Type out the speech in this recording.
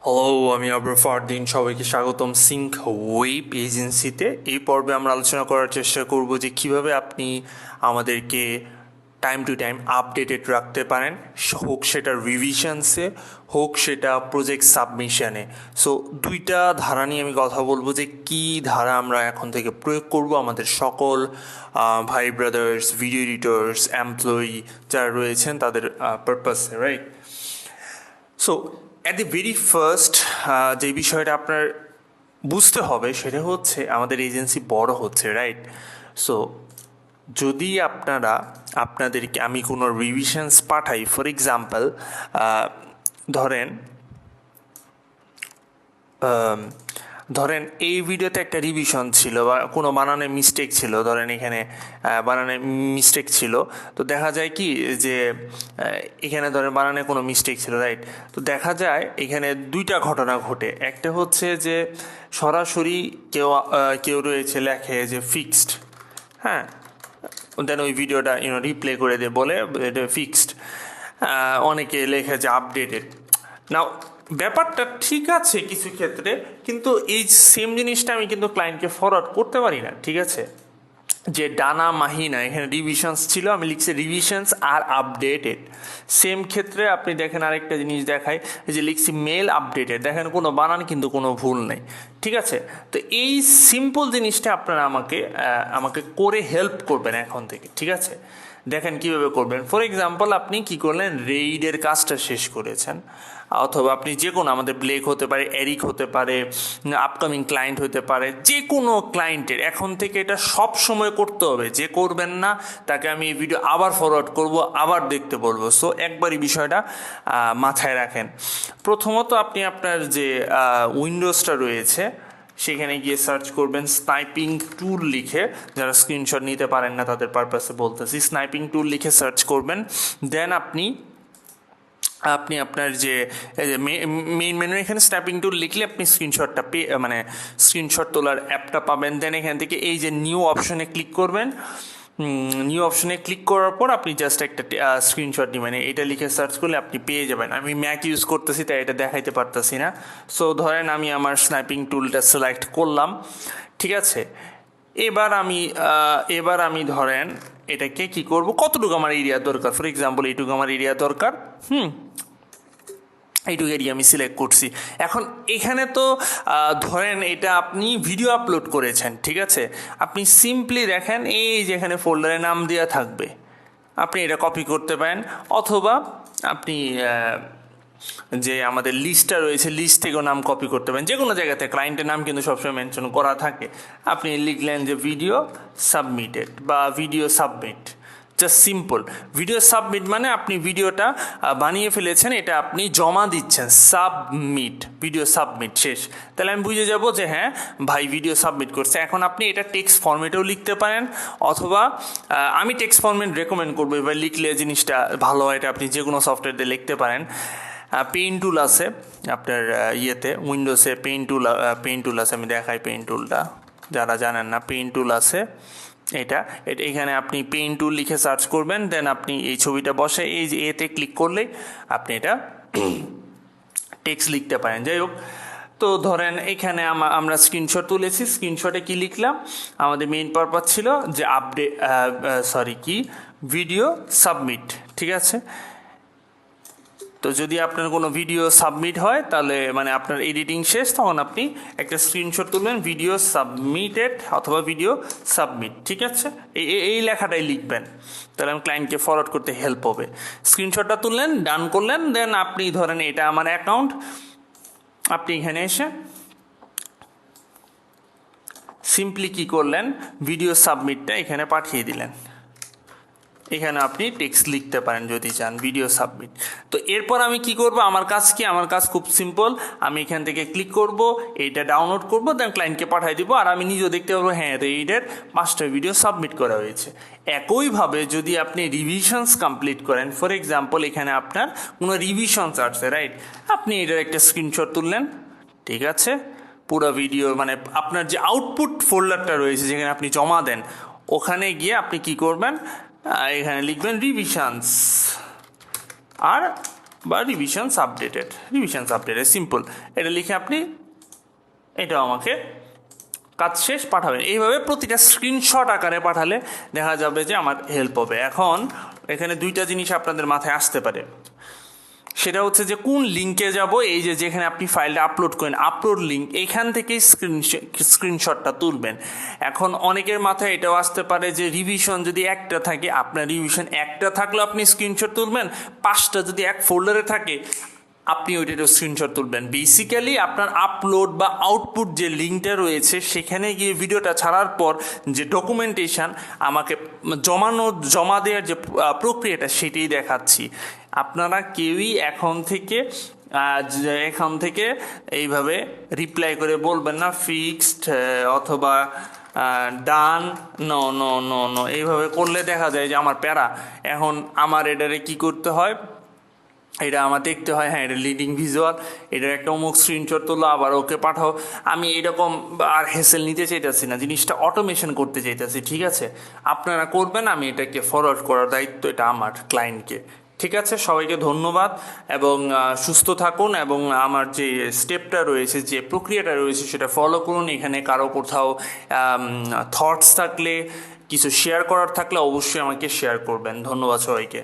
Hello, আমি আবরার ফারদিন। সবাইকে স্বাগতম সিঙ্ক ওয়েব এজেন্সিতে। এই পর্বে আমরা আলোচনা করার চেষ্টা করব যে কিভাবে আপনি আমাদেরকে টাইম টু টাইম আপডেটেড রাখতে পারেন, হোক সেটা রিভিশনসে, হোক সেটা প্রজেক্ট সাবমিশনে। সো দুইটা ধারা নিয়ে আমি কথা বলবো যে কী ধারা আমরা এখন থেকে প্রয়োগ করব আমাদের সকল ভাই ব্রাদার্স, ভিডিও এডিটর্স, এমপ্লয়ি যারা রয়েছেন তাদের পারপাসে, right? So at the very first যে বিষয়টা আপনার বুঝতে হবে সেটা হচ্ছে আমাদের এজেন্সি বড় হচ্ছে, রাইট? সো যদি আপনাদেরকে আমি কোনো রিভিশনস পাঠাই, ফর এক্সাম্পল ধরেন ধরেন এই ভিডিওতে একটা রিভিশন ছিল বা কোনো বানানে মিস্টেক ছিল, ধরেন এখানে বানানে মিস্টেক ছিল, তো দেখা যায় কি যে এখানে ধরেন বানানে কোনো মিস্টেক ছিল, রাইট? তো দেখা যায় এখানে দুইটা ঘটনা ঘটে। একটা হচ্ছে যে সরাসরি কেউ রয়েছে লেখে যে ফিক্সড, হ্যাঁ, দেন ওই ভিডিওটা রিপ্লে করে দিয়ে বলে এটা ফিক্সড। অনেকে লেখে যে আপডেটেড। নাও ব্যাপারটা ঠিক আছে কিছু ক্ষেত্রে, কিন্তু এই সেম জিনিসটা আমি কিন্তু ক্লায়েন্টকে ফরওয়ার্ড করতে পারি না, ঠিক আছে? যে ডানা মাহিনা এখানে রিভিশনস ছিল, আমি লিখছি রিভিশনস আর আপডেটেড। সেম ক্ষেত্রে আপনি দেখেন আরেকটা জিনিস দেখায় যে লিখছি মেল আপডেটেড, দেখেন কোনো বানান কিন্তু কোনো ভুল নেই, ঠিক আছে? তো এই সিম্পল জিনিসটা আপনারা আমাকে করে হেল্প করবেন এখন থেকে, ঠিক আছে? দেখেন কীভাবে করবেন। ফর এক্সাম্পল আপনি কি করলেন, রেইডের কাজটা শেষ করেছেন, অথবা আপনি যে কোনো, আমাদের ব্লেক হতে পারে, এরিক হতে পারে, আপকামিং ক্লায়েন্ট হতে পারে, যে কোনো ক্লায়েন্টের এখন থেকে এটা সব সময় করতে হবে। যে করবেন না তাকে আমি এই ভিডিও আবার ফরওয়ার্ড করব, আবার দেখতে বলবো। সো একবারই বিষয়টা মাথায় রাখেন। প্রথমত আপনি আপনার যে উইন্ডোজটা রয়েছে সেখানে গিয়ে সার্চ করবেন স্নাইপিং টুল লিখে। যারা স্ক্রিনশট নিতে পারেন না তাদের পারপাসে বলতেছি, স্নাইপিং টুল লিখে সার্চ করবেন। দেন আপনি আপনার যে মেইন মেনু এখানে স্ন্যাপিং টুল লিখলে আপনি স্ক্রিনশটটা স্ক্রিনশট তোলার অ্যাপটা পাবেন। দেন এখান থেকে এই যে নিউ অপশনে ক্লিক করবেন। নিউ অপশনে ক্লিক করার পর আপনি জাস্ট একটা স্ক্রিনশট নেবেন, এটা লিখে সার্চ করলে আপনি পেয়ে যাবেন। আমি ম্যাক ইউজ করতেছি তাই এটা দেখাইতে পারতেছি না। সো ধরেন আমি আমার স্ন্যাপিং টুলটা সিলেক্ট করলাম, ঠিক আছে? এবার আমি ধরেন এটাকে কি করব, কতটুকু আমার এরিয়া দরকার, ফর এক্সাম্পল এইটুকু আমার এরিয়া দরকার, এইটুকু এরিয়া আমি সিলেক্ট করছি। এখন এখানে তো ধরেন এটা আপনি ভিডিও আপলোড করেছেন, ঠিক আছে? আপনি সিম্পলি দেখেন এই যেখানে ফোল্ডারে নাম দেওয়া থাকবে, আপনি এটা কপি করতে পারেন, অথবা আপনি যে আমাদের লিস্টটা রয়েছে লিস্ট থেকেও নাম কপি করতে পারেন, যে কোনো জায়গাতে। ক্লায়েন্টের নাম কিন্তু সবসময় মেনশন করা থাকে। আপনি লিখলেন যে ভিডিও সাবমিটেড বা video submit, just simple. Video submit মানে আপনি ভিডিওটা বানিয়ে ফেলেছেন, এটা আপনি জমা দিচ্ছেন, সাবমিট, ভিডিও সাবমিট, শেষ। তাহলে আমি বুঝে যাব যে হ্যাঁ ভাই ভিডিও সাবমিট করছে। এখন আপনি এটা টেক্সট ফরম্যাটেও লিখতে পারেন, অথবা আমি টেক্সট ফরম্যাট রেকমেন্ড করবো। এবার লিখলে জিনিসটা ভালো হয়, এটা আপনি যে কোনো সফটওয়্যার দিয়ে লিখতে পারেন। পেইন টুল আছে আপনার ইয়েতে, উইন্ডোজে পেইন টুল আছে, আমি দেখাই পেইন টুলটা যারা জানেন না। পেইন টুল আছে, এটা এখানে আপনি পেইন টুল লিখে সার্চ করবেন। দেন আপনি এই ছবিটা বসে এই যে এতে ক্লিক করলেই আপনি এটা টেক্সট লিখতে পারেন। যাই হোক, তো ধরেন এখানে আমরা স্ক্রিনশট তুলেছি, স্ক্রিনশটে কি লিখলাম, আমাদের মেইন পারপাস ছিল যে ভিডিও সাবমিট, ঠিক আছে? তো যদি আপনার কোনো ভিডিও সাবমিট হয় তাহলে মানে আপনার এডিটিং শেষ, তখন আপনি একটা স্ক্রিনশট তুলবেন, ভিডিও সাবমিটেড অথবা ভিডিও সাবমিট, ঠিক আছে? এই লেখাটাই লিখবেন, তাহলে আমি ক্লায়েন্টকে ফরওয়ার্ড করতে হেল্প হবে। স্ক্রিনশটটা তুললেন, ডান করলেন। দেন আপনি ধরেন এটা আমার অ্যাকাউন্ট, আপনি এখানে এসে সিম্পলি কি করলেন, ভিডিও সাবমিটটা এখানে পাঠিয়ে দিলেন। এখানে আপনি টেক্সট লিখতে পারেন যদি চান, ভিডিও সাবমিট। তো এরপর আমি কি করব, আমার কাজ কি, আমার কাজ খুব সিম্পল। আমি এখান থেকে ক্লিক করব, এইটা ডাউনলোড করব, দেন ক্লায়েন্টকে পাঠিয়ে দিব, আর আমি নিজেও দেখতে পারবো হ্যাঁ এইটার 5টা ভিডিও সাবমিট করা হয়েছে। একইভাবে যদি আপনি রিভিশনস কমপ্লিট করেন, ফর এক্সাম্পল এখানে আপনার কোনো রিভিশনস আসছে, রাইট? আপনি এটার একটা স্ক্রিনশট তুললেন, ঠিক আছে? পুরো ভিডিও মানে আপনার যে আউটপুট ফোল্ডারটা রয়েছে যেখানে আপনি জমা দেন, ওখানে গিয়ে আপনি কি করবেন, এখানে লিখবেন রিভিশনস আর বা রিভিশনস আপডেটেড সিম্পল, এটা লিখে আপনি এটাও আমাকে কাজ শেষ পাঠাবেন। এইভাবে প্রতিটা স্ক্রিনশট আকারে পাঠালে দেখা যাবে যে আমার হেল্প হবে। এখন এখানে দুইটা জিনিস আপনাদের মাথায় আসতে পারে, সেটা হচ্ছে যে কোন লিঙ্কে যাব। এই যে যেখানে আপনি ফাইলটা আপলোড করেন, আপলোড লিঙ্ক, এইখান থেকেই স্ক্রিনশটটা তুলবেন। এখন অনেকের মাথায় এটাও আসতে পারে যে রিভিশন যদি একটা থাকে, আপনার রিভিশন একটা থাকলেও আপনি স্ক্রিনশট তুলবেন, 5টা যদি এক ফোল্ডারে থাকে আপনি ওইটারও স্ক্রিনশট তুলবেন। বেসিক্যালি আপনার আপলোড বা আউটপুট যে লিঙ্কটা রয়েছে সেখানে গিয়ে ভিডিওটা ছাড়ার পর যে ডকুমেন্টেশন আমাকে জমা দেওয়ার যে প্রক্রিয়াটা সেটাই দেখাচ্ছি। আপনারা কেউই এখন থেকে এইভাবে রিপ্লাই করে বলবেন না ফিক্সড অথবা ডান, নো নো নো নো, এইভাবে করলে দেখা যায় যে আমার প্যারা। এখন আমার এটারে কি করতে হয়, এটা আমার দেখতে হয়, হ্যাঁ এটা লিডিং ভিজুয়াল, এটার একটা অমুক স্ক্রিনশট তোলো আবার ওকে পাঠাও। আমি এরকম আর হেসেল নিতে চাইতেছি না, জিনিসটা অটোমেশন করতে চাইতেছি। ঠিক আছে, আপনারা করবেন, আমি এটাকে ফরওয়ার্ড করার দায়িত্ব এটা আমার ক্লায়েন্টকে। ঠিক আছে, সবাইকে ধন্যবাদ এবং সুস্থ থাকুন এবং আমার যে স্টেপটা রয়েছে, যে প্রক্রিয়াটা রয়েছে সেটা ফলো করুন। এখানে কারো কোথাও থটস থাকলে, কিছু শেয়ার করার থাকলে অবশ্যই আমাকে শেয়ার করবেন। ধন্যবাদ সবাইকে।